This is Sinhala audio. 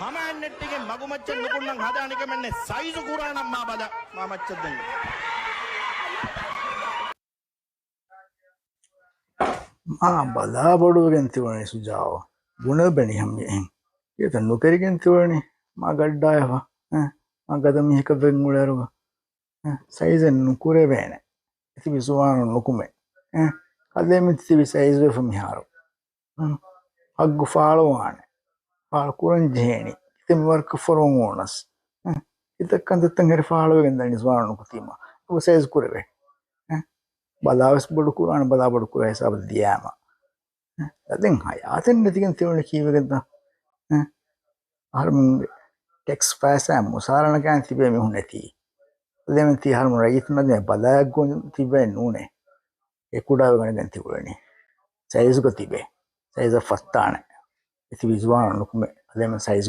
ಹಮಾನೆಟ್ಟಿಗೆ ಮಗು ಮಚ್ಚ ನುಕುಂಡಂಗೆ ಹದಾಣಿಕೆ ಮೆನ್ನೆ ಸೈಜು ಕೂರಾಣಮ್ಮ ಬದ ಮಾ ಮಚ್ಚದ್ದಂಗೆ මා බලා බොඩුවගෙන් තිවනේ සුජාව ගුණ බැනි හම්ගේ ඒ තන්නු කෙරගෙන් තිවනේ මා ගඩ්ඩායවා මා ගද මිහක වෙන්ගුලරුව සයිසන් නුකුරේ වේන ඉති විසුවානු නොකුමේ කදෙමිත් තිබි සයිස් වෙ මිහාරු අග්ගු ෆාලෝවානේ ෆාල කුරන් ජේනි ඉතින් වර්ක ෆොරොන් ඕනස් ඉතක්කන් දත්තන් හරි ෆාලෝවෙන් දනි ස්වානු කුතිම ඔබ සයිස් කුරේ බලාවස් බොඩු කුරාන බලා බොඩු කුරා හිසාබ දියාම දැන් හයාතෙන් නැතිකන් තියුනේ කීවකද හර්මුන් ටෙක්ස් ෆෑසම් මුසාරණ කන් තිබේ මෙහු නැති දෙමන් ති හර්මු රයිත් නද බලායක් ගොන් තිබේ නුනේ ඒ කුඩාව ගණන් තිබුණේ සයිස් ග තිබේ සයිස් ෆස්තාන ඉති විස්වාන ලොකුම දෙමන් සයිස්